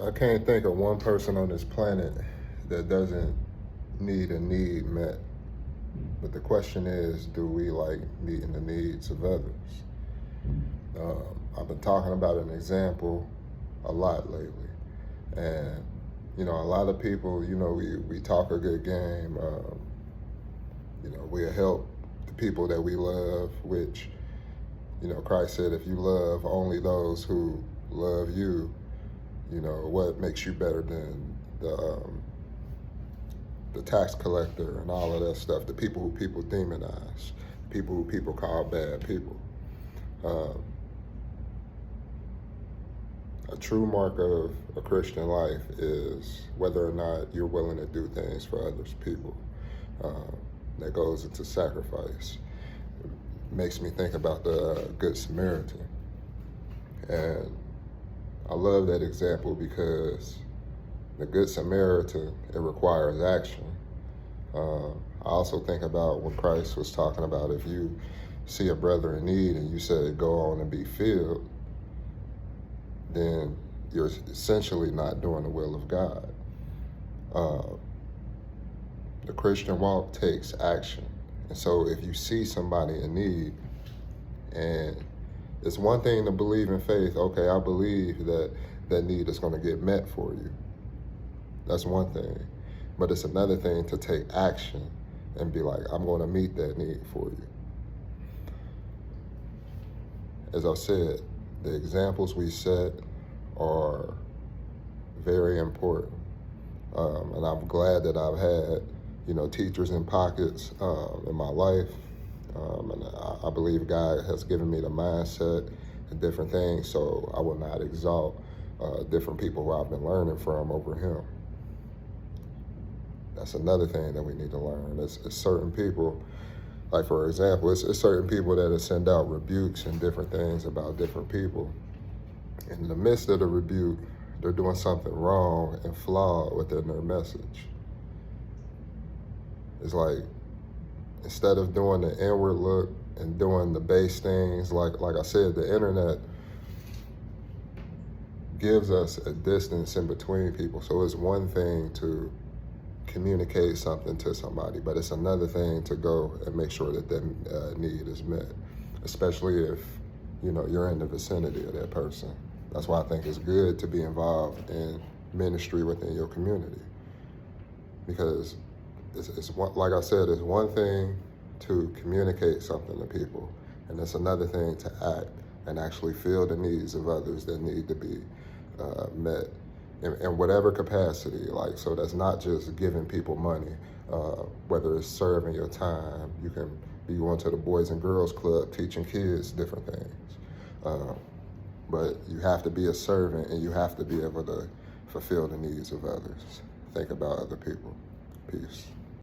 I can't think of one person on this planet that doesn't need a need met. But the question is, do we like meeting the needs of others? I've been talking about an example a lot lately. And, a lot of people, we talk a good game. We'll help the people that we love, which, Christ said, if you love only those who love you, what makes you better than the tax collector and all of that stuff, the people who people demonize, people who people call bad people. A true mark of a Christian life is whether or not you're willing to do things for others people. That goes into sacrifice. It makes me think about the Good Samaritan. And I love that example because the Good Samaritan, it requires action. I also think about when Christ was talking about if you see a brother in need and you say, go on and be filled, then you're essentially not doing the will of God. The Christian walk takes action. And so if you see somebody in need, and it's one thing to believe in faith, okay, I believe that that need is going to get met for you. That's one thing. But it's another thing to take action and be like, I'm going to meet that need for you. As I said, the examples we set are very important. And I'm glad that I've had, teachers in pockets in my life. And I believe God has given me the mindset and different things, so I will not exalt different people who I've been learning from over him. That's another thing that we need to learn. It's certain people, like for example, it's certain people that send out rebukes and different things about different people. In the midst of the rebuke, they're doing something wrong and flawed within their message. It's like, instead of doing the inward look and doing the base things, like I said, the internet gives us a distance in between people. So it's one thing to communicate something to somebody, but it's another thing to go and make sure that that need is met, especially if you're in the vicinity of that person. That's why I think it's good to be involved in ministry within your community, because it's like I said, it's one thing to communicate something to people, and it's another thing to act and actually feel the needs of others that need to be met in whatever capacity. Like, so that's not just giving people money, whether it's serving your time. You can be going to the Boys and Girls Club, teaching kids different things. But you have to be a servant, and you have to be able to fulfill the needs of others. Think about other people. Peace.